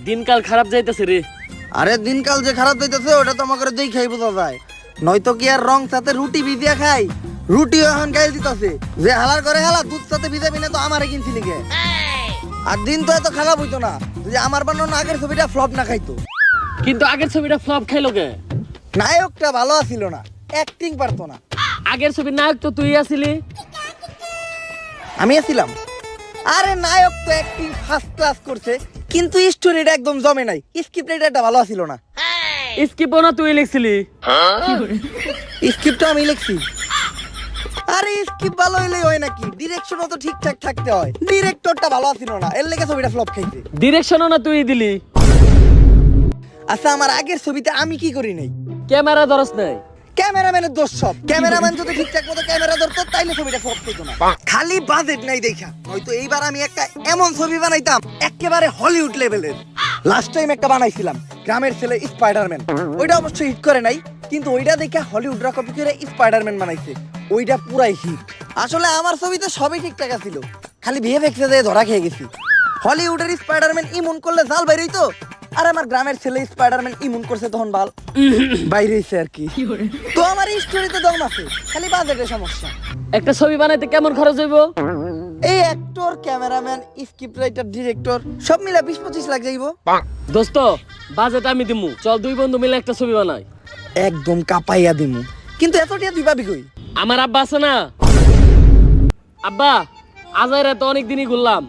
দিনকাল খারাপ যাইতেছে রে। আরে দিনকাল যে খারাপ যাইতেছে ওটা তো আমাকে দেখাই বোঝা যায়। নয়তো কি আর রং সাথে রুটি ভিজিয়া খাই, রুটিও এখন গাইল দিতেছে যে হালার করে হালা দুধ সাথে ভিজাবি না তো আমারে কিনছি লিখে। আর দিন তো এত খারাপ হইতো না যদি আমার বানানো আগের ছবিটা ফ্লপ না খাইতো। কিন্তু আগের ছবিটা ফ্লপ খাইলো কে? নায়কটা ভালো আছিল না, অ্যাক্টিং পারতো না। আগের ছবির নায়ক তো তুই আছিলি। আমি আছিলাম? আরে নায়ক তো অ্যাক্টিং ফার্স্ট ক্লাস করছে, কিন্তু স্টোরিটা একদম জমে নাই। স্ক্রিপ্ট রাইটারটা ভালো ছিল না। স্ক্রিপ্টও না তুই লিখছিলি? স্ক্রিপ্টটা আমি লিখছি। আরে স্ক্রিপ্ট ভালো হইলেই হয় নাকি? ডিরেকশনও তো ঠিকঠাক থাকতে হয়। ডিরেক্টরটা ভালো ছিল না, এর লেগে ছবিটা ফ্লপ খাইছে। ডিরেকশনও না তুই দিলি। আচ্ছা আমার আগের ছবিতে আমি কি করি নাই? ক্যামেরা ধরস নাই? ক্যামেরাম্যানের দোষ সব। ক্যামেরাম্যান যদি ঠিকঠাক মতো ক্যামেরা ধরতো তাইলে ছবিটা ফ্লপ খেতো না। খালি বাজেট নাই দেখা, হয়তো এইবার আমি একটা এমন ছবি বানাইতাম একেবারে হলিউড লেভেলের। লাস্ট টাইম একটা বানাইছিলাম গ্রামের ছেলে স্পাইডারম্যান, ওইটা অবশ্যই হিট করে নাই, কিন্তু ওইটা দেখে হলিউডরা কপি করে স্পাইডারম্যান বানাইছে, ওইটা পুরাই হিট। আসলে আমার ছবিতে সবই ঠিকঠাক ছিল, খালি ভিএফএক্স এ ধরা খেয়ে গেছি। হলিউডের স্পাইডারম্যান ইমন করলে জাল বাইরে হইতো, আর আমার গ্রামের ছেলে স্পাইডারম্যান ইমন করছে তখন বাল বাইরে হইছে আর কি। তো আমার স্টোরিতে দম আছে, খালি বাজেটের সমস্যা। একটা ছবি বানাইতে কেমন খরচ হইব? এই actor, cameraman, script writer, director সব মিলে 20-25 লাখ যাইব। দোস্ত বাজেট আমি দিমু, চল দুই বন্ধু মিলে একটা ছবি বানাই। একদম কাপাইয়া দিমু, কিন্তু এত টিয়া তুই পাবি কই? আমার আব্বা আছে না? আব্বা আজাইরা তো অনেক দিনই ঘুরলাম,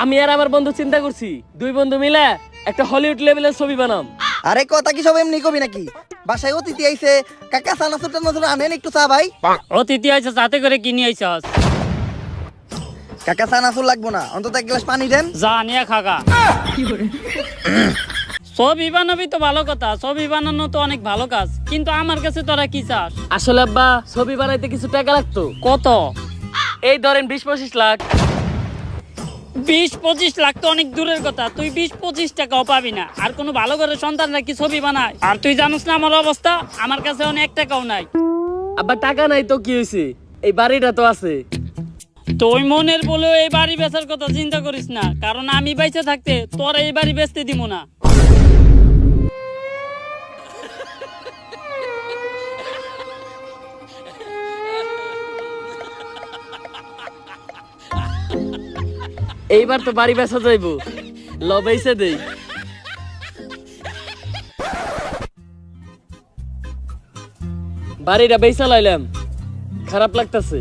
আমি আর আমার বন্ধু চিন্তা করছি দুই বন্ধু মিলে একটা হলিউড লেভেলের ছবি বানাম। আরে কথা কি সব এমনি কবি নাকি? বাসায় অতিথি আইছে, কাকা সানাসুর টানাসুর আনেন একটু চা ভাই। অতিথি আইছে সাথে করে কিনে আইছস? কাকা সানাসুর লাগবো না, অন্তত এক গ্লাস পানি দেন। যা নিয়ে খাগা। ছবি বানাবি তো ভালো কথা, ছবি বানানো তো অনেক ভালো কাজ, কিন্তু আমার কাছে তোরা কি চাস? আসলে আব্বা ছবি বানাইতে কিছু টাকা লাগতো। কত? এই ধরেন 20-25 লাখ। 20-25 লাখ তো অনেক দূরের কথা, তুই 20-25 টাকাও পাবি না। আর কোনো ভালো করে সন্তানরা কি ছবি বানায়? আর তুই জানিস না আমার অবস্থা, আমার কাছে অনেক টাকাও নাই। আব্বা টাকা নাই তো কি হয়েছে, এই বাড়িটা তো আছে। তুই মনের বলে এই বাড়ি বেচার কথা চিন্তা করিস না, কারণ আমি বেঁচে থাকতে তোর এই বাড়ি বেচতে দিব না। এইবার তো বাড়ি বেচা যাইব, লবেইছে দেই। বাড়িটা বেচা লাইলাম, খারাপ লাগতেছে।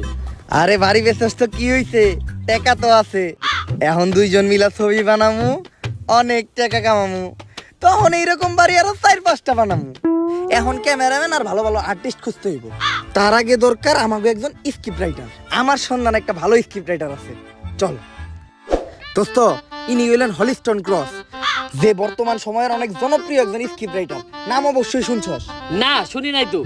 আরে বাড়ি বেচস তো কি হইছে, টাকা তো আছে। এখন দুইজন মিলা ছবি বানামু, অনেক টাকা কামামু, তখন এইরকম বাড়ি আরো 4-5টা বানামু। এখন ক্যামেরাম্যান আর ভালো ভালো আর্টিস্ট খুঁজতে হইব। তার আগে দরকার আমাকে একজন স্ক্রিপ্ট রাইটার। আমার সন্ধান একটা ভালো স্ক্রিপ্ট রাইটার আছে, চল। দোস্ত ইনি হইলেন হলিস্টন ক্রস, যে বর্তমান সময়ের অনেক জনপ্রিয় একজন স্ক্রিপ্ট রাইটার। নাম অবশ্যই শুনছস? না শুনি নাই তো।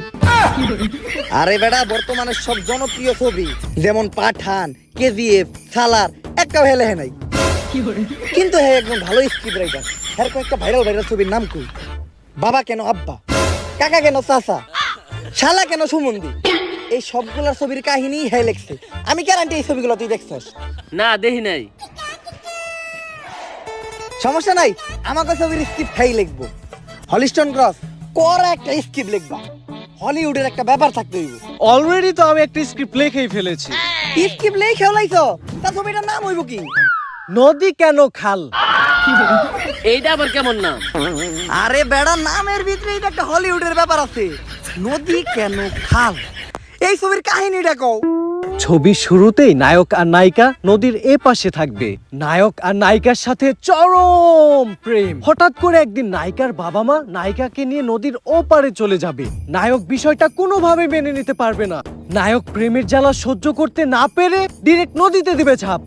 আরে বেটা, বর্তমানে সব জনপ্রিয় ছবি যেমন পাঠান, কেজিএফ, সালার একটা হেলে হে নাই, কিন্তু হ্যাঁ একজন ভালো স্ক্রিপ্ট রাইটার। হ্যাঁ কয়েকটা ভাইরাল ছবির নাম কই? বাবা কেন আব্বা, কাকা কেন চাচা, শালা কেন সুমন্দি, এই সবগুলার ছবির কাহিনী হ্যাঁ লেখছে। আমি গ্যারান্টি এই ছবিগুলো তুই দেখছস? না দেখি নাই। সমস্যা নাই, আমাকে ছবির স্ক্রিপ্ট হ্যাঁ লিখবো। হলিস্টন ক্রস কর একটা স্ক্রিপ্ট লিখবা, হলিউডের একটা ব্যাপার থাকতে হইব। অলরেডি তো আমি একটা স্ক্রিপ্ট লিখেই ফেলেছি। স্ক্রিপ্ট লিখে লাইছো, তা ছবিটার নাম হইব কি? নদী কেন খাল। এইটা আবার কেমন নাম? আরে বেড়া, নামের ভিতরে এটা একটা হলিউডের ব্যাপার আছে। নদী কেন খাল, এই ছবির কাহিনীটা কও। ছবির শুরুতেই নায়ক আর নায়িকা নদীর এ পাশে থাকবে। নায়ক আর নায়িকার সাথে চরম প্রেম। হঠাৎ করে একদিন নায়িকার বাবা মা নায়িকাকে নিয়ে নদীর ওপারে চলে যাবে। নায়ক বিষয়টা কোনোভাবে মেনে নিতে পারবে না। নায়ক প্রেমের জ্বালা সহ্য করতে না পেরে ডিরেক্ট নদীতে দিবে ঝাঁপ।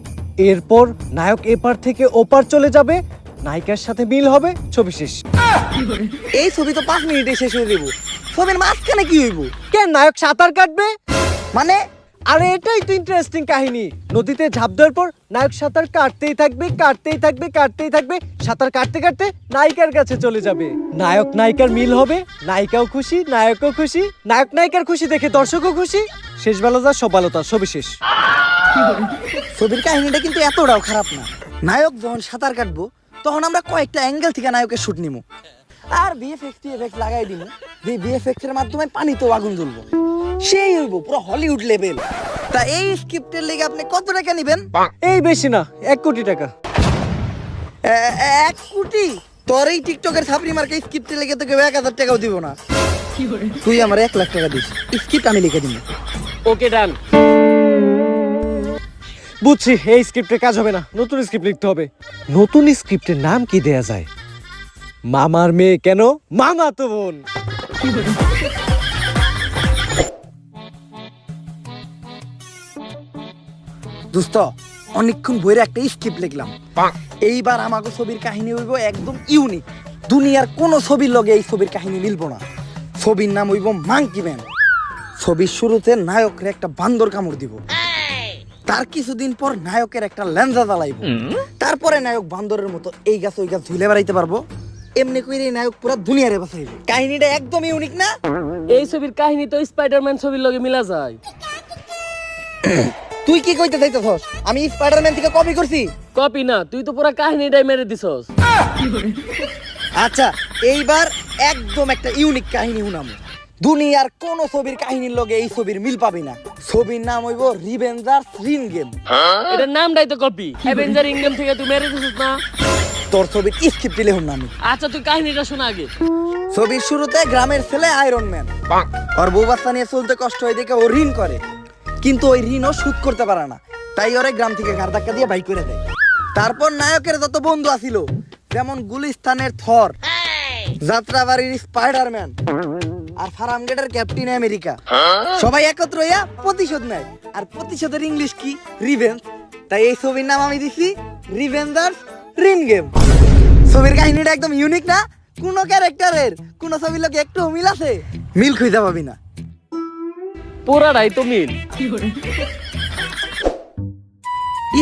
এরপর নায়ক এপার থেকে ওপার চলে যাবে, নায়িকার সাথে মিল হবে, ছবি শেষ। এই ছবি তো 5 মিনিটে শেষ হয়ে যাবো, ছবির মাঝখানে কি হইব? কেন নায়ক সাঁতার কাটবে? মানে আরে এটাই তো ইন্টারেস্টিং কাহিনী। নদীতে ঝাঁপ দেওয়ার পর নায়ক সাঁতার কাটতেই থাকবে, কাটতেই থাকবে, কাটতেই থাকবে। সাঁতার কাটতে কাটতে নায়িকার কাছে চলে যাবে। নায়ক নায়িকার মিল হবে, নায়িকাও খুশি, নায়কও খুশি। নায়ক নায়িকার খুশি দেখে দর্শকও খুশি। শেষ ভালো যা সব ভালো তা, ছবি শেষ। ছবির কাহিনীটা কিন্তু এতটাও খারাপ না। নায়ক যখন সাঁতার কাটবো তখন আমরা কয়েকটা অ্যাঙ্গেল থেকে নায়কের শুট নিমু আর ভিএফএক্স টিএফএক্স লাগাই দিমু। যে ভিএফএক্স এর মাধ্যমে পানিতেও আগুন জ্বলবো, সেই হইব পুরো হলিউড লেভেল। তা এই স্ক্রিপ্টের লেগে আপনি কত টাকা নেবেন? এই বেশি না, 1 কোটি টাকা। 1 কোটি? তোর এই টিকটকের ছাপরি মার্কে স্ক্রিপ্টের লেগে তোকে 1000 টাকাও দিব না। তুই আমার 1 লাখ টাকা দিস, স্ক্রিপ্ট আমি লিখে দিব। ওকে ডান। বুঝছি, এই স্ক্রিপ্টে কাজ হবে না, নতুন স্ক্রিপ্ট লিখতে হবে। নতুন স্ক্রিপ্টের নাম কি দেয়া যায়? মামার মেয়ে কেন মামা তো বোন। দোস্ত অনেকক্ষণ বইরে একটা স্ক্রিপ্ট লিখলাম। এইবার আমাকে ছবির কাহিনী হইব একদম ইউনিক। দুনিয়ার কোন ছবির লগে এই ছবির কাহিনী মিলবো না। ছবির নাম হইব মাঙ্কি ম্যান। ছবির শুরুতে নায়করে একটা বান্দর কামড় দিব, তার কিছুদিন পর নায়কের একটা লেঞ্জা জ্বালাইব, তারপরে নায়ক বান্দরের মতো এই গাছ ওই গাছ ঝুলে বেড়াইতে পারবো। এমনি কইরে নায়ক পুরো দুনিয়ারে বাঁচাইব। কাহিনীটা একদম ইউনিক না? এই ছবির কাহিনী তো স্পাইডারম্যান ছবির লগে মিলা যায়। তুই কি কইতে চাইতেছস? আমি স্পাইডারম্যান থেকে কপি করছি? কপি না, তুই তো পুরো কাহিনীটাই মেরে দিছস। আচ্ছা, এইবার একদম একটা ইউনিক কাহিনী শুনাম। দুনিয়ার কোন ছবির কাহিনীর লগে এই ছবির মিল পাবি না। ছবির নাম হইব রিভেঞ্জার্স রিন গেম। এটার নামটাই তো কপি। অ্যাভেঞ্জার ইংগেম থেকে তুই মেরে দিছস না? তোর ছবির স্ক্রিপ্ট লিখুন নাম। আচ্ছা তুই কাহিনীটা শোনা আগে। ছবির শুরুতে গ্রামের ছেলে আয়রন ম্যান, ওর বউ বাচ্চা নিয়ে চলতে কষ্ট হয় দেখে ও ঋণ করে, কিন্তু ওই ঋণও শোধ করতে পারে না, তাই ওরে গ্রাম থেকে ঘাড় ধাক্কা দিয়ে বাইক করে দেয়। তারপর নায়কের যত বন্ধু আছিল, যেমন গুলিস্তানের থর, যাত্রাবাড়ির স্পাইডারম্যান আর ফার্মগেটের ক্যাপ্টেন আমেরিকা, সবাই একত্র হইয়া প্রতিশোধ নেয়। আর প্রতিশোধের ইংলিশ কি? রিভেঞ্জ। তাই এই ছবির নাম আমি দিছি রিভেঞ্জার্স রিন গেম। ছবির কাহিনীটা একদম ইউনিক না? কোন ক্যারেক্টারের কোন ছবির লোক একটু মিল আছে? মিল খুঁজে পাবি না। পুরাটাই তো মিল।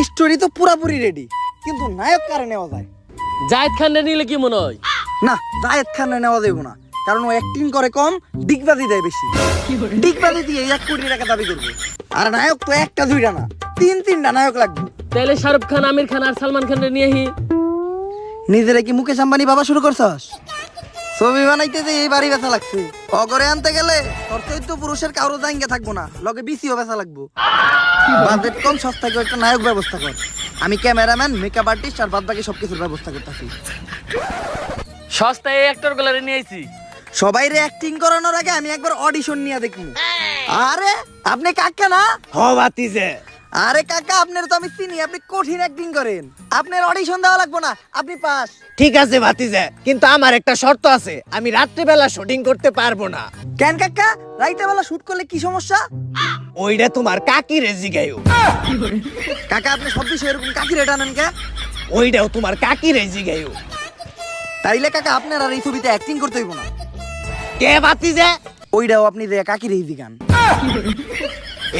স্টোরি তো পুরাপুরি রেডি, কিন্তু নায়ক কারে নেওয়া যায়? জায়েদ খানরে নিলে কি মনে হয়? না, জায়েদ খানে নেওয়া যাইব না, কারণ ও অ্যাক্টিং করে কম, ডিগবাজি দেয় বেশি। ডিগবাজি দিয়ে 1 কোটি টাকা দাবি করবে। আর নায়ক তো একটা দুইটা না, 3-3টা নায়ক লাগবে। তাইলে শাহরুখ খান, আমির খান আর সালমান খানরে নিয়ে হি। নিজেরা কি মুকেশ আম্বানি বাবা শুরু করছস? ছবি বানাইতে যে এই বাড়ি বেচা লাগছে, অগরে আনতে গেলে তোর চৈত্য পুরুষের কারো জায়গা থাকবো না, লগে বিসিও বেচা লাগবো। বাজেট কম, সস্তায় একটা নায়ক ব্যবস্থা কর। আমি ক্যামেরাম্যান, মেকআপ আর্টিস্ট আর বাদ বাকি সবকিছুর ব্যবস্থা করতেছি। সস্তায় এই অ্যাক্টর গুলারে নিয়ে আইছি। সবাইরে অ্যাক্টিং করানোর আগে আমি একবার অডিশন নিয়ে দেখবো। আরে আপনি কাকা না? হ বাতিজে। আরে কাকা, আপনার তো আমি চিনি, আপনি কঠিন অ্যাক্টিং করেন। আপনার অডিশন দেওয়া লাগবে না, আপনি পাস। ঠিক আছে ভাতিজা, কিন্তু আমার একটা শর্ত আছে, আমি রাত্রিবেলা শুটিং করতে পারবো না। কেন কাকা? রাইতে বেলা শুট করলে কি সমস্যা? ওইটা তোমার কাকি রেজি গাইও। কাকা, আপনি সব বিষয় এরকম কাকি রেট আনেন কে? ওইটাও তোমার কাকি রেজি গাইও। তাইলে কাকা আপনার আর এই ছবিতে অ্যাক্টিং করতে হইব না। কে বাতিজা? ওইটাও আপনি যে কাকি রেজি গান।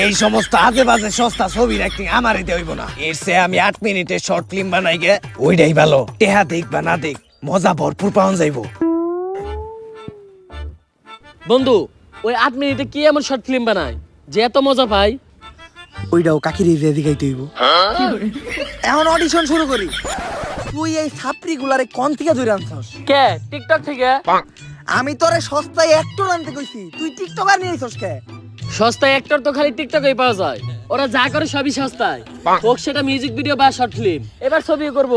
এই সমস্ত আজে বাজে সস্তা ছবির অ্যাক্টিং আমারই হইব না। এর চেয়ে আমি 8 মিনিটের শর্ট ফিল্ম বানাই গে, ওইটাই ভালো। টেহা দেখ বা না দেখ, মজা ভরপুর পাওয়া যাইবো। বন্ধু, ওই 8 মিনিটে কি এমন শর্ট ফিল্ম বানায় যে এত মজা পাই? ওইটাও কাকি রেজি গাইতে হইব। এখন অডিশন শুরু করি। তুই এই ছাপরি গুলারে কোন থেকে ধরে আনছস? কে? টিকটক থেকে। আমি তোরে সস্তায় অ্যাক্টর আনতে কইছি, তুই টিকটকার নিয়ে আইছস কে? সস্তায় অ্যাক্টর তো খালি টিকটকেই পাওয়া যায়। ওরা যা করে সবই সস্তায়, হোক সেটা মিউজিক ভিডিও বা শর্ট ফিল্ম। এবার ছবিও করব।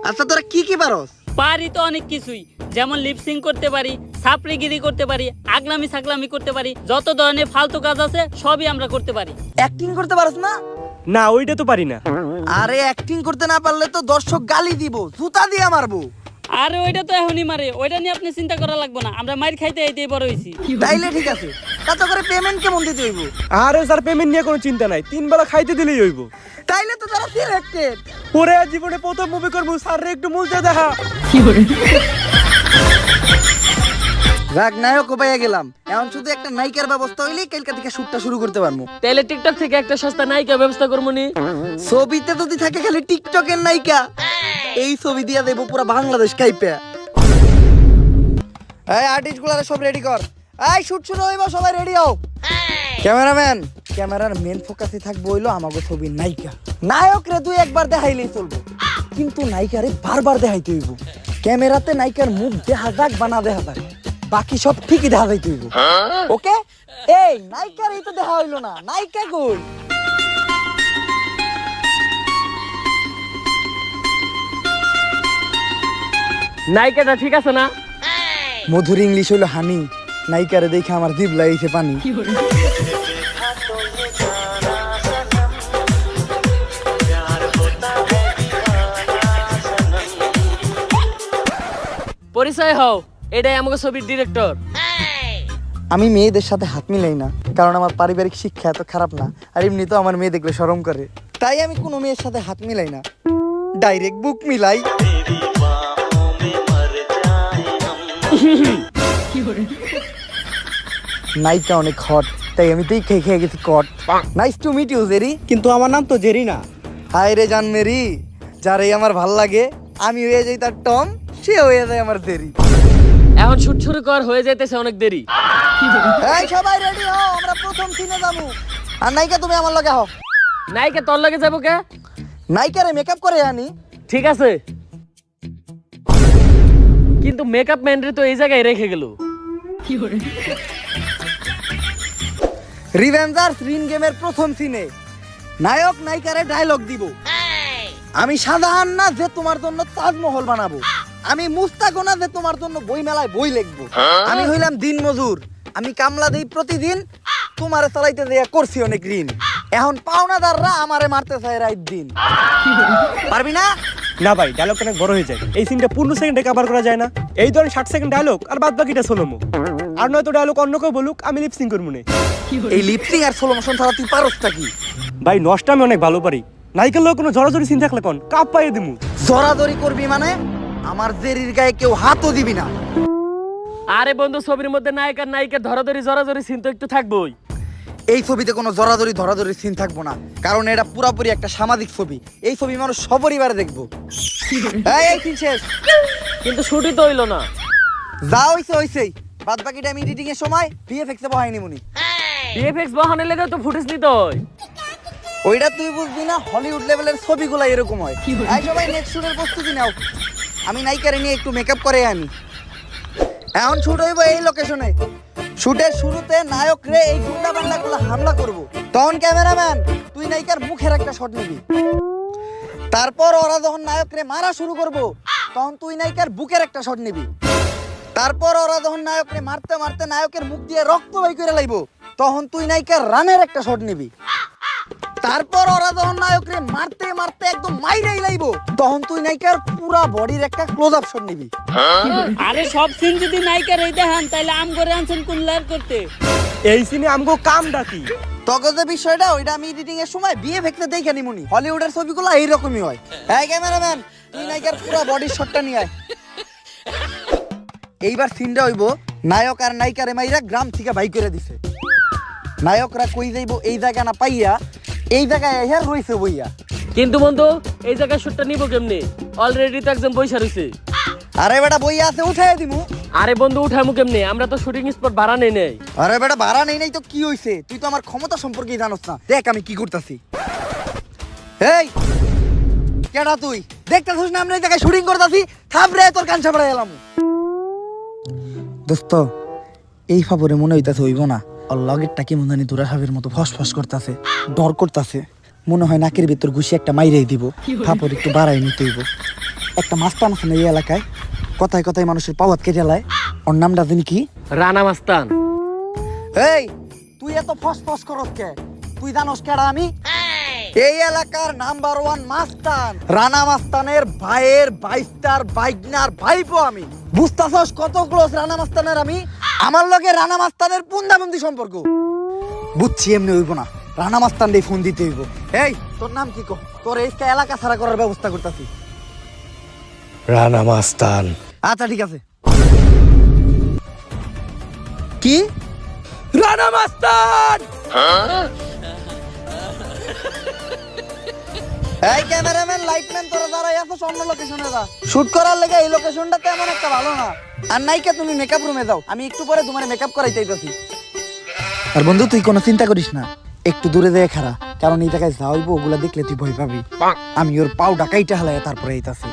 আচ্ছা, তোরা কি কি পারস? পারি তো অনেক কিছুই, যেমন লিপসিং করতে পারি, সাপড়িগিরি করতে পারি, আগলামি সাকলামি করতে পারি, যত ধরনের ফালতু কাজ আছে সবই আমরা করতে পারি। অ্যাক্টিং করতে পারস না? না, ওইটা তো পারি না। আরে অ্যাক্টিং করতে না পারলে তো দর্শক গালি দিব, জুতা দিয়ে মারবো। আরে ওইটা তো এখনই মারে, ওইটা নিয়ে আপনি চিন্তা করা লাগবে না, আমরা মার খাইতে এইতেই বড় হইছি। তাইলে ঠিক আছে, কত করে পেমেন্ট কেমন দিতে হইব? আরে স্যার, পেমেন্ট নিয়ে কোনো চিন্তা নাই, 3 বেলা খাইতে দিলেই হইব। তাইলে তো তারা সিলেক্টেড। পরে জীবনে প্রথম মুভি করবো, স্যার রে একটু মুলতে দেখা। যাক, নায়ক পাইয়া গেলাম। এখন শুধু একটা নায়িকার ব্যবস্থা হইলেই কালকে থেকে শুটটা শুরু করতে পারবো। তাইলে টিকটক থেকে একটা সস্তা নায়িকা ব্যবস্থা করবো নি? ছবিতে যদি থাকে খালি টিকটকের নায়িকা, এই ছবি দিয়া দেবো পুরো বাংলাদেশ কাইপে। এই আর্টিস্ট গুলারে সব রেডি কর। এই শুট শুরু হইব, সবাই রেডি হও। ক্যামেরাম্যান, ক্যামেরার মেন ফোকাসে থাকবো হইলো আমাগো ছবির নায়িকা। নায়ক রে তুই একবার দেখাইলেই চলবে। কিন্তু নায়িকারে বারবার দেখাইতে হইব। ক্যামেরাতে নায়িকার মুখ দেখা যাক বা না দেখা যাক, বাকি সব ঠিকই দেখা যাইতে হইব। ওকে, এই নায়িকার এই তো দেখা হইলো না, নায়িকা কই? নায়িকাটা ঠিক আছে না? মধুর ইংলিশ হইলো হানি, নায়িকারে দেখে আমার জিভ লাগিয়েছে পানি। পরিচয় হও, এটাই আমাকে ছবির ডিরেক্টর। আমি মেয়েদের সাথে হাত মিলাই না, কারণ আমার পারিবারিক শিক্ষা এত খারাপ না, আর এমনি তো আমার মেয়ে দেখলে শরম করে, তাই আমি কোনো মেয়ের সাথে হাত মিলাই না, ডাইরেক্ট বুক মিলাই। নায়িকা অনেক হট, তাই আমি তুই খেয়ে খেয়ে গেছি কট। Nice to meet you Jerry. কিন্তু আমার নাম তো জেরি না। হায় রে জান মেরি, যারে আমার ভাল লাগে আমি হয়ে যাই তার টম, সে হয়ে যায় আমার জেরি। এখন শুট শুরু কর, হয়ে যাইতেছে অনেক দেরি। এই সবাই রেডি হও, আমরা প্রথম সিনে যাবো। আর নায়িকা তুমি আমার লগে হও। নায়িকা তোর লাগে যাবো কে? নায়িকারে মেকআপ করে আনি। ঠিক আছে, কিন্তু মেকআপ ম্যানরে তো এই জায়গায় রেখে গেল। রিভেঞ্জার্স রিন গেমের প্রথম সিনে নায়ক নায়িকারে ডায়লগ দিব। আমি শাহজাহান না যে তোমার জন্য তাজমহল বানাবো, আমি মুস্তাকও না যে তোমার জন্য বই মেলায় বই লিখবো, আমি হইলাম দিন মজুর, আমি কামলা দেই প্রতিদিন, তোমারে চালাইতে দেয়া করছি অনেক ঋণ, এখন পাওনাদাররা আমারে মারতে চায় রাত দিন। পারবি না? না ভাই, ডায়লগটা অনেক বড় হয়ে যায়, এই সিনটা 15 সেকেন্ডে কভার করা যায় না। এই ধরেন 60 সেকেন্ড ডায়লগ আর বাদ বাকিটা সোলোমো, আর নয়তো ডায়লগ অন্য কেউ বলুক, আমি লিপসিং করবো না। এই লিপসিং আর স্লো মোশন ছাড়া তুই পারসটা কি? ভাই নষ্ট আমি অনেক ভালো পারি, নায়িকার লোক কোনো জড়াজড়ি সিন থাকলে কোন কাপ পাইয়ে দিমু। জড়াজড়ি করবি মানে আমার জেরির গায়ে কেউ হাতও দিবি না। আরে বন্ধু, ছবির মধ্যে নায়ক আর নায়িকা ধরাধরি জড়াজড়ি সিন তো একটু থাকবোই। এই ছবিতে কোনো জড়াজড়ি ধরাধরি সিন থাকবো না, কারণ এটা পুরাপুরি একটা সামাজিক ছবি। এই ছবি মানুষ সপরিবারে দেখবো। এই সিন শেষ। কিন্তু শুটই তো হইলো না। যা হইছে হইছেই, বাদ বাকিটা আমি এডিটিং এর সময় ভিএফএক্স এ বহাই নিমুনি। ভিএফএক্স বহানের লেগে তো ফুটেজ নিতে হয়। ওইটা তুই বুঝবি না, হলিউড লেভেলের ছবিগুলো এরকম হয়। এই সবাই নেক্সট শুটের প্রস্তুতি নাও, আমি নায়িকারে নিয়ে একটু মেকআপ করে আনি। এখন শুট হইব এই লোকেশনে। শুটের শুরুতে নায়ক রে এই গুন্ডা বান্ডাগুলো হামলা করব, তখন ক্যামেরাম্যান তুই নায়িকার মুখের একটা শট নিবি। তারপর ওরা যখন নায়ক রে মারা শুরু করব, তখন তুই নায়িকার বুকের একটা শট নিবি। তারপর ওরা যখন নায়ক রে মারতে মারতে নায়কের মুখ দিয়ে রক্ত বের করে লাইব, তখন তুই নায়িকার রানের একটা শট নিবি। তারপর ওরা যখন নায়ক রে মারতে মারতে একদম মাইরাই লাইব, তখন তুই নায়িকার পুরা বডির একটা ক্লোজ আপ শট নিবি। আরে সব সিন যদি নায়িকার এই দেখান, তাহলে আম করে আনছেন কোন লাইন করতে? এই সিনে আমগো কাম ডাকি। তখন যে বিষয়টা ওইটা আমি এডিটিং এর সময় ভিএফএক্স এ দেখে নিমুনি। হলিউডের ছবিগুলো এইরকমই হয়। এই ক্যামেরাম্যান তুই নায়িকার পুরা বডির শটটা নিয়ে আয়। এইবার সিনটা হইব নায়ক আর নায়িকারে মাইরা গ্রাম থেকে বাই করে দিছে। নায়করা কই যাইব এই জায়গা না পাইয়া এই জায়গায় এসে রইছে বইয়া। কিন্তু বন্ধু, এই জায়গায় শুটটা নিব কেমনে? অলরেডি তো একজন বইসা রইছে। আরে বেটা বইয়া আছে, উঠাই দিমু। আরে বন্ধু, উঠামু কেমনে? আমরা তো শুটিং স্পট ভাড়া নেই নেই। আরে বেটা ভাড়া নেই নাই তো কি হইছে? তুই তো আমার ক্ষমতা সম্পর্কে জানোস না। দেখ আমি কি করতেছি। এই কেডা তুই? দেখতেছিস না আমরা এই জায়গায় শুটিং করতেছি? থাপড়ে তোর কান ছাপড়াই এলাম। দোস্ত এই ফাবরে মনে হইতাছে হইব না, আর লগেরটা কি মনে দুরা সাপের মতো ফসফস করতেছে, ডর করতেছে, মনে হয় নাকের ভিতর ঘুষি একটা মাইরাই দিব। ফাপর একটু বাড়াই নিতে হইব। একটা মাস্তান আছে না এই এলাকায়, কথায় কথায় মানুষের পাওয়াত কেটে লাই, ওর নামটা জানি কি? রানা মাস্তান। এই তুই এত ফসফস করস কে? তুই জানোস কেডা আমি? এই এলাকার নাম্বার 1 মাস্তান, রানা মাস্তানের ভাইয়ের বাইস্টার বাইকনার ভাইপো আমি। বুঝতাছস কত ক্লোজ রানা মাস্তানের আমি? আমার লগে রানা মাস্তানের পুন্দাবন্দি সম্পর্ক। বুঝছি এমনি হইব না, রানা মাস্তান দিয়ে ফোন দিতে হইব। এই তোর নাম কি কো? তোর এই এলাকা ছাড়া করার ব্যবস্থা করতেছি। রানা মাস্তান। আচ্ছা ঠিক আছে। কি? রানা মাস্তান। এই ক্যামেরাম্যান লাইটম্যান তোরা দাঁড়াই আছো, অন্য লোকেশনে যা। শুট করার লেগে এই লোকেশনটা তেমন একটা ভালো না। আর নাইকা তুমি মেকআপ রুমে যাও, আমি একটু পরে তোমার মেকআপ করাইতেইতাছি। আর বন্ধু তুই কোনো চিন্তা করিস না, একটু দূরে যেয়ে খাড়া, কারণ এই জায়গায় যা হইব ওগুলা দেখলে তুই ভয় পাবি। আমি ওর পাও ডাকাইটা হালাই তারপরে এইতাছি।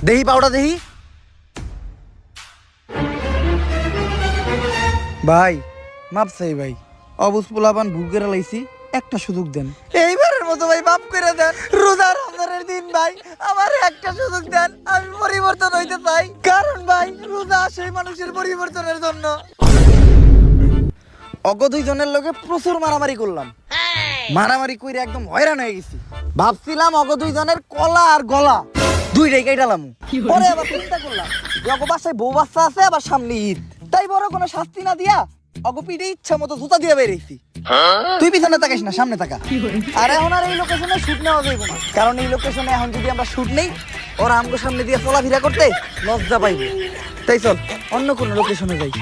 দেহি পাউডা দেহি। ভাই মাপ চাই ভাই, অবুজ পোলাপান ভুল করে লাইছি, একটা সুযোগ দেন। এইবারের মতো ভাই মাফ করে দেন। রোজা রমজানের দিন ভাই আমার একটা সুযোগ দেন, আমি পরিবর্তন হইতে চাই। কারণ ভাই রোজা সেই মানুষের পরিবর্তনের জন্য। অগ দুইজনের লোকে প্রচুর মারামারি করলাম, মারামারি কইরে একদম হয়রান হয়ে গেছি। ভাবছিলাম অগ দুইজনের কলা আর গলা দুইটাই কেটালাম। পরে আবার চিন্তা করলাম অগ বাসায় বউ বাচ্চা আছে, আবার সামনে ঈদ, তাই বড় কোনো শাস্তি না দিয়া অগ পিঠে ইচ্ছা মতো জুতা দিয়ে বেরিয়েছি। তুই পিছনে তাকাইস না, সামনে তাকা। আর এখন আর এই লোকেশনে শুট নেওয়া যাইব না, কারণ এই লোকেশনে এখন যদি আমরা শুট নেই ওরা আমগো সামনে দিয়ে চলাফেরা করতে লজ্জা পাইবে। তাই চল অন্য কোনো লোকেশনে যাই।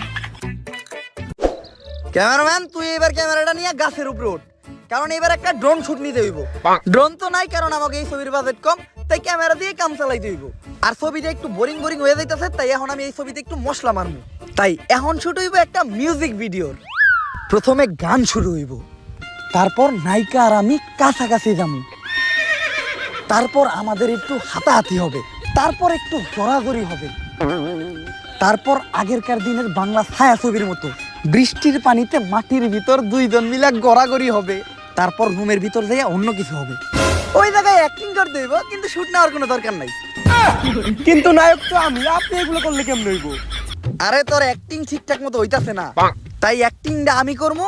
ক্যামেরাম্যান তুই এবার ক্যামেরাটা নিয়ে গাছের উপরে ওঠ, কারণ এবার একটা ড্রোন শুট নিতে হইব। ড্রোন তো নাই, কারণ আমাকে এই ছবির বাজেট কম, তাই ক্যামেরা দিয়ে কাম চালাইতে হইব। আর ছবিটা একটু বোরিং বোরিং হয়ে যাইতেছে, তাই এখন আমি এই ছবিতে একটু মশলা মারবো। তাই এখন শুট হইব একটা মিউজিক ভিডিওর। প্রথমে গান শুরু হইব, তারপর নায়িকা আর আমি কাছাকাছি যাবো, তারপর আমাদের একটু হাতাহাতি হবে, তারপর একটু জড়াজড়ি হবে, তারপর আগেরকার দিনের বাংলা ছায়া ছবির মতো বৃষ্টির পানিতে মাটির ভিতর দুইজন মিলে গড়াগড়ি হবে, তারপর রুমের ভিতর যাইয়া অন্য কিছু হবে। ওই জায়গায় অ্যাক্টিং করতে হইব, কিন্তু শুট নেওয়ার কোনো দরকার নাই। কিন্তু নায়ক তো আমি, আপনি এগুলো করলে কেমন হইব? আরে তোর অ্যাক্টিং ঠিকঠাক মতো হইতাছে না, তাই অ্যাক্টিংটা আমি করবো।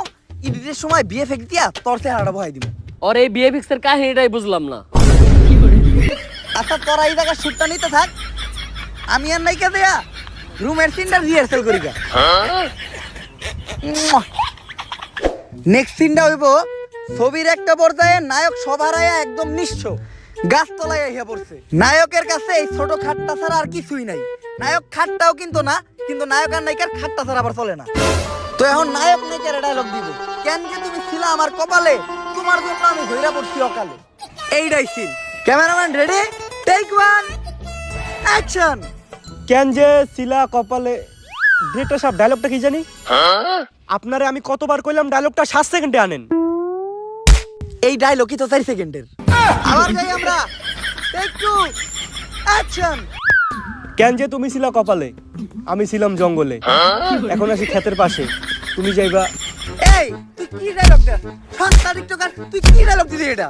এডিটের সময় বিএফএক্স দিয়া তোর চেহারাটা বহাই দিব। ওর এই বিএফএক্স এর কাহিনীটাই বুঝলাম না। আচ্ছা তোরা এই জায়গায় শুটটা নিতে থাক, আমি আর নাইকা দেয়া রুমের সিনটা রিহার্সাল করি। নেক্সট সিনটা হইব ছবির একটা পর্যায়ে নায়ক সবার আয়া একদম নিঃস্ব গাছতলায় আইয়া পড়ছে। নায়কের কাছে এই ছোট খাটটা ছাড়া আর কিছুই নাই। নায়ক খাটটাও কিন্তু না, কিন্তু নায়ক আর নায়িকার খাটটা ছাড়া আবার চলে না। তো এখন নায়ক নায়িকার ডায়লগ দিব, কেন যে তুমি ছিলা আমার কপালে, তোমার জন্য আমি ধইরা পড়ছি অকালে। এইটাই সিন। Cameraman ready, take one, action. কেন যে শিলা কপালে, ডিরেক্টর সাহেব ডায়লগটা কি জানি? আপনারে আমি কতবার কইলাম ডায়লগটা 7 সেকেন্ডে আনেন। এই ডায়লগই তো 4 সেকেন্ডের। আবার যাই আমরা, টেক টু, অ্যাকশন। কেন যে তুমি ছিলা কপালে, আমি ছিলাম জঙ্গলে, এখন আছি ক্ষেতের পাশে, তুমি যাইবা। এই তুই কি ডায়লগ দেস? সস্তা টিকটকার, তুই কি ডায়লগ দিলি এটা?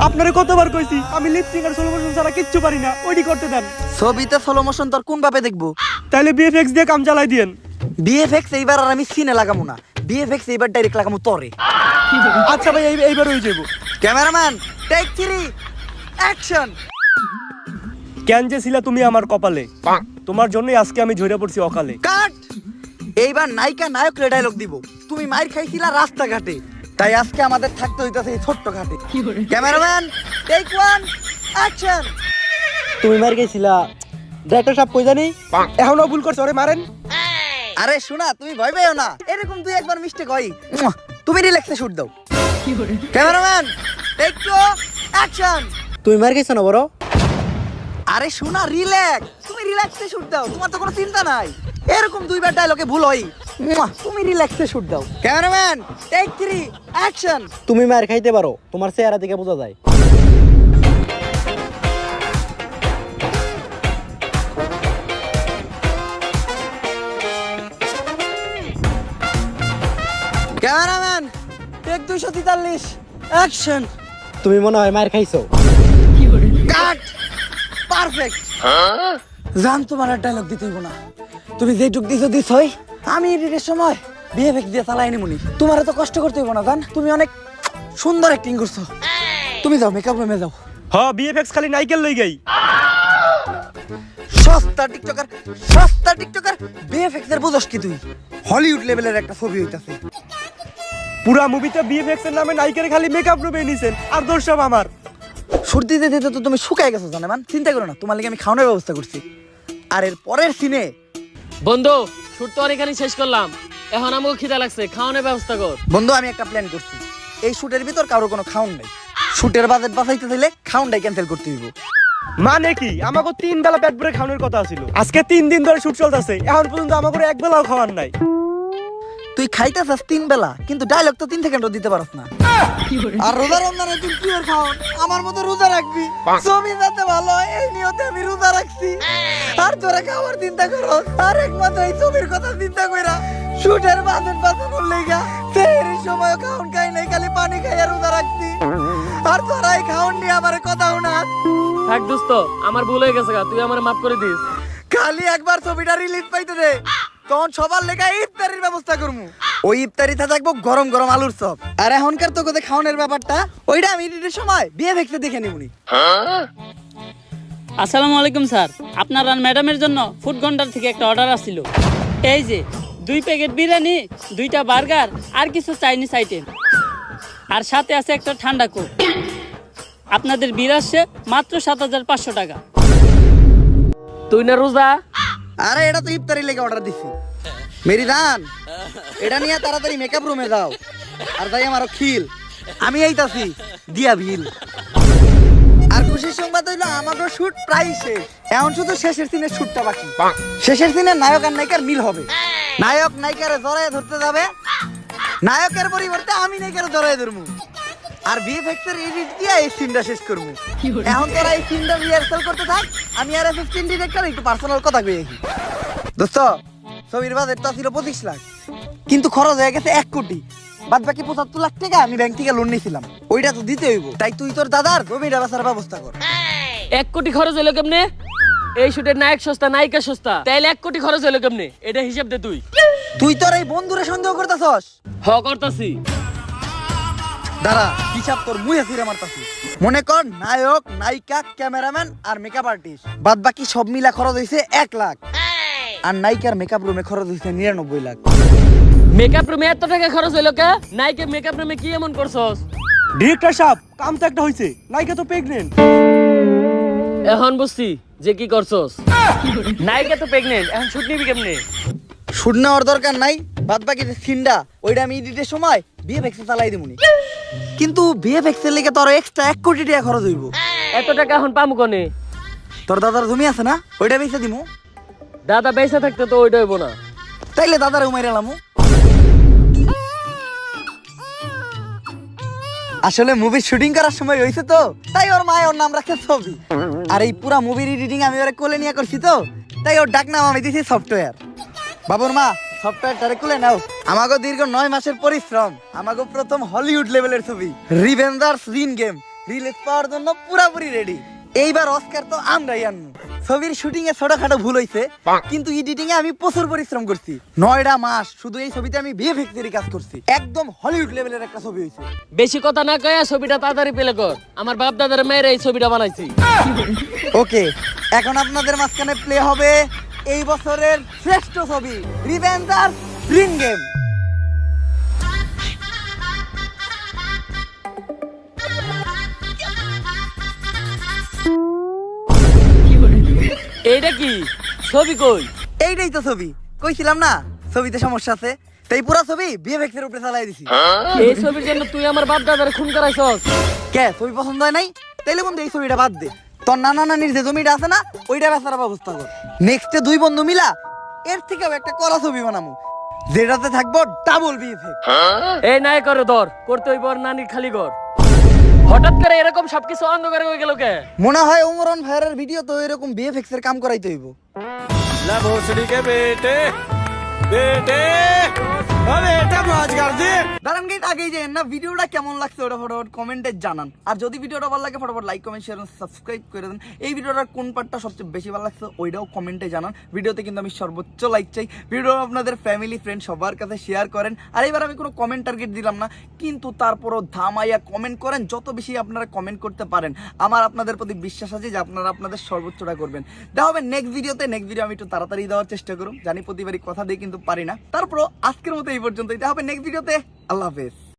আপনারে কতবার কইছি আমি লিপসিং আর স্লো মোশন ছাড়া কিচ্ছু পারি না, ওইটি করতে দেন। ছবিতে স্লো মোশন তোর কোন ভাবে দেখবো? তাইলে বিএফএক্স দিয়ে কাম চালাই দিয়েন। বিএফএক্স এইবার আর আমি সিনে লাগামু না, বিএফএক্স এইবার ডাইরেক্ট লাগামু তোরে। আচ্ছা ভাই এইবার হয়ে যাবো। Cameraman take 3, action. কেন যে ছিলা তুমি আমার কপালে, তোমার জন্যই আজকে আমি ঝরে পড়ছি অকালে। কাট। এইবার নায়িকা নায়ক রে ডায়লগ দিব, তুমি মাইর খাইছিলা রাস্তাঘাটে, তাই আজকে আমাদের থাকতে হইতাছে এই ছোট্ট ঘাটে। Cameraman take 1, action. তুমি মার গেছিলা, ডাইরেক্টর সাহেব কই জানি এখনো ভুল করছ, ওরে মারেন। আরে শোনা, তুমি ভয় পেও না, এরকম তুই একবার মিস্টেক হয়, তুমি রিল্যাক্সে শুট দাও। Cameraman take 2, action. তুমি মার গেছ না বড়? আরে শোনা, রিল্যাক্স, তুমি রিল্যাক্সে শুট দাও, তোমার তো কোনো চিন্তা নাই। এরকম দুইবার ডায়লগে ভুল হয়, তুমি রিল্যাক্সে শুট দাও। Cameraman take 3, action. তুমি মার খাইতে পারো, তোমার চেহারা দেখে বোঝা যায়। Cameraman take 243, action. তুমি মনে হয় মার খাইছো। কাট। পারফেক্ট। জান তোমার আর ডায়লগ দিতে হইব না, তুমি যেটুক দিছই, আমি এডিটের সময় বিহেভিয়ার দিয়ে চালাই নিমুনি। তোমার এত কষ্ট করতে হইব না জান, তুমি অনেক সুন্দর অ্যাক্টিং করছো। তুমি যাও, মেকআপ রুমে যাও। হ্যাঁ বিএফএক্স খালি নাইকেল লই গই। সস্তা টিকটকার বিএফএক্স এর বুঝস কি তুই? হলিউড লেভেলের একটা ছবি হইতাছে। পুরা মুভিতে বিএফএক্স এর নামে নাইকেল খালি মেকআপ রুমে নিছেন, আর দোষ সব আমার। সর্দি দিতে তো তুমি শুকায় গেছো জানেমান, চিন্তা করো না, তোমার লাগি আমি খাওয়ানোর ব্যবস্থা করছি। আর এর পরের সিনে বন্ধু শুট তো অনেকখানি শেষ করলাম, এখন আমাকে খিদা লাগছে, খাওয়ানোর ব্যবস্থা কর। বন্ধু আমি একটা প্ল্যান করছি, এই শুটের ভিতর কারো কোনো খাউন নাই। শুটের বাজেট বাঁচাইতে চাইলে খাউনটাই ক্যান্সেল করতে হইব। মানে কি আমাকে 3 বেলা পেট ভরে খাওয়ানোর কথা ছিল, আজকে 3 দিন ধরে শুট চলতেছে, এখন পর্যন্ত আমাকে এক বেলাও খাওয়ার নাই। তুই খাইতেছাস 3 বেলা কিন্তু ডায়লগ তো 3 সেকেন্ডও দিতে পারছ না। আর রোজা রমজানে তুই পিওর খাও আমার মতো রোজা রাখবি, ছবি যাতে ভালো হয় এই নিয়তে আমি রোজা রাখছি। আর তোরা খাওয়ার চিন্তা করো, আর একমাত্র এই ছবির কথা চিন্তা কইরা শুটের বাজেট বাঁচানোর লেগা সেই সময় খাওন খাই নাই, খালি পানি খাইয়া রোজা রাখছি। আর তোরা এই খাওন নিয়ে আমার কথা না। থাক দোস্ত, আমার ভুল হয়ে গেছে গা, তুই আমার মাফ করে দিস। খালি একবার ছবিটা রিলিজ পাইতে দে, তখন সবার লেখা ইফতারির ব্যবস্থা করবো। ওই ইফতারিতে থাকবো গরম গরম আলুর চপ। আর এখনকার তো কোথায় খাওয়ানোর ব্যাপারটা ওইটা আমি ঈদের সময় বিয়ে ভেক্সে দেখে নিবনি। আসসালামু আলাইকুম স্যার, আপনার আর ম্যাডামের জন্য ফুড কর্নার থেকে একটা অর্ডার আসছিল। এই যে 2 প্যাকেট বিরিয়ানি, 2টা বার্গার আর কিছু চাইনিজ আইটেম, আর সাথে আছে একটা ঠান্ডা কোক। আপনাদের বিল আসছে মাত্র 7500 টাকা। তুই না রোজা? আরে এটা তো ইফতারির লেগে অর্ডার দিছি। মেরি জান, এটা নিয়ে তাড়াতাড়ি মেকআপ রুমে যাও আর তাই আমারও খিল, আমি এইতাছি দিয়া বিল। আর খুশির সংবাদ হইলো আমাদের শুট প্রায় শেষ, এখন শুধু শেষের সিনের শুটটা বাকি। শেষের সিনে নায়ক আর নায়িকার মিল হবে, নায়ক নায়িকারে জড়ায় ধরতে যাবে, নায়কের পরিবর্তে আমি নায়িকারে জড়ায় ধরবো। আর ভিএফএক্স এর এডিট দিয়ে এই সিনটা শেষ করবো। এখন তোরা এই সিনটা রিহার্সাল করতে থাক, আমি আর অ্যাসিস্ট্যান্ট ডিরেক্টর একটু পার্সোনাল কথা কই দেখি। দোস্ত, ছবির বাজেট তো ছিল 25 লাখ, কিন্তু খরচ হয়ে গেছে 1 কোটি। বাদ বাকি 75 লাখ টাকা আমি ব্যাংক থেকে লোন নিয়েছিলাম, ওইটা তো দিতে হইব। তাই তুই তোর দাদার জমিটা বেচার ব্যবস্থা কর। 1 কোটি খরচ হলো কেমনে? এই শুটের নায়ক সস্তা, নায়িকা সস্তা, তাইলে 1 কোটি খরচ হলো কেমনে? এটা হিসাব দে তুই। তুই তোর এই বন্ধুরে সন্দেহ করতেছস? হ করতাছি। দাঁড়া, হিসাব তোর মুহে ফিরে মারতাছি। মনে কর নায়ক নায়িকা ক্যামেরাম্যান আর মেকআপ আর্টিস্ট বাদ বাকি সব মিলা খরচ হইছে 1 লাখ। আর নায়িকার মেকআপ রুমে খরচ হইছে 99 লাখ। মেকআপ রুমে এত টাকা খরচ হলো কে? নায়িকা মেকআপ রুমে কি এমন করছস? ডিরেক্টর সাহেব, কাম তো একটা হইছে, নায়িকা তো প্রেগনেন্ট। এখন বুঝছি যে কি করছস। নায়িকা তো প্রেগনেন্ট, এখন শুট নিবি কেমনে? শুট নেওয়ার দরকার নাই, বাদ বাকি যে সিনটা ওইটা আমি এডিটের সময় ভিএফএক্সে চালাই দিমুনি। কিন্তু ভিএফএক্স এর লেগে তোর এক্সট্রা 1 কোটি টাকা খরচ হইব। এত টাকা এখন পামু কোনে? তোর দাদার জমি আছে না, ওইটা বেচে দিমু। দাদা বেঁচে থাকতে তো ওইটা হইব না। তাইলে দাদার উমাইরে লামু। আসলে মুভি শুটিং করার সময় হইছে তো, তাই ওর মায়ের ওর নাম রাখছে ছবি। আর এই পুরা মুভির এডিটিং আমি ওরে কোলে নিয়ে করছি তো, তাই ওর ডাক নাম আমি দিছি সফটওয়্যার। বাবুর মা, সফটওয়্যারটারে কোলে নাও। আমাগো দীর্ঘ 9 মাসের পরিশ্রম, আমাগো প্রথম হলিউড লেভেলের ছবি রিভেঞ্জার্স রিন গেম রিলিজ পাওয়ার জন্য পুরাপুরি রেডি। এইবার অস্কার তো আমরাই আনবো। ছবির শুটিং এ ছোটখাটো ভুল হইছে, কিন্তু এডিটিং এ আমি প্রচুর পরিশ্রম করছি। 9টা মাস শুধু এই ছবিতে আমি ভিএফএক্স এর কাজ করছি। একদম হলিউড লেভেলের একটা ছবি হইছে। বেশি কথা না কয়ে ছবিটা তাড়াতাড়ি পেলে কর। আমার বাপ দাদার মেয়ের এই ছবিটা বানাইছি। ওকে, এখন আপনাদের মাঝখানে প্লে হবে এই বছরের শ্রেষ্ঠ ছবি রিভেঞ্জার্স রিন গেম। এইটা কি ছবি? কই এইটাই তো ছবি, কইছিলাম না ছবিতে সমস্যা আছে, তাই পুরো ছবি ভিএফএক্স এর উপরে চালাই দিছি। এই ছবির জন্য তুই আমার বাপ দাদার খুন করাইছস? কে ছবি পছন্দ হয় নাই? তাইলে বন্ধু এই ছবিটা বাদ দে, তোর নানা নানির যে জমিটা আছে না ওইটা বেচার ব্যবস্থা কর। নেক্সটে 2 বন্ধু মিলা এর থেকেও একটা কড়া ছবি বানামু, যেটাতে থাকবো ডাবল ভিএফএক্স। এই নাই করে ধর, করতে হইব ওর নানির খালি ঘর। হঠাৎ করে এরকম সবকিছু অন্ধকার হয়ে গেল কে? মনে হয় ওমরন ভাইয়ের ভিডিও তো এরকম ভিএফএক্স এর কাম করাইতে হইব। ला भोसड़ी के बेटे बेटे अरे बेटा मौज कर दे। দাঁড়ান গেট আগেই যাই না, ভিডিওটা কেমন লাগছে ওটা ফটোফট কমেন্টে জানান। আর যদি ভিডিওটা ভালো লাগে ফটোফট লাইক কমেন্ট শেয়ার সাবস্ক্রাইব করে দেন। এই ভিডিওটার কোন পার্টটা সবচেয়ে বেশি ভালো লাগছে ওইটাও কমেন্টে জানান। ভিডিওতে কিন্তু আমি সর্বোচ্চ লাইক চাই। ভিডিও আপনাদের ফ্যামিলি ফ্রেন্ড সবার কাছে শেয়ার করেন। আর এবার আমি কোনো কমেন্ট টার্গেট দিলাম না, কিন্তু তারপরও ধামাইয়া কমেন্ট করেন। যত বেশি আপনারা কমেন্ট করতে পারেন আমার আপনাদের প্রতি বিশ্বাস আছে যে আপনারা আপনাদের সর্বোচ্চটা করবেন। দেখা হবে নেক্সট ভিডিওতে। নেক্সট ভিডিও আমি একটু তাড়াতাড়ি দেওয়ার চেষ্টা করুন, জানি প্রতিবারই কথা দিয়ে কিন্তু পারি না। তারপরও আজকের মতো এই পর্যন্তই, দেখা হবে নেক্সট ভিডিওতে। আল্লাহ হাফেজ।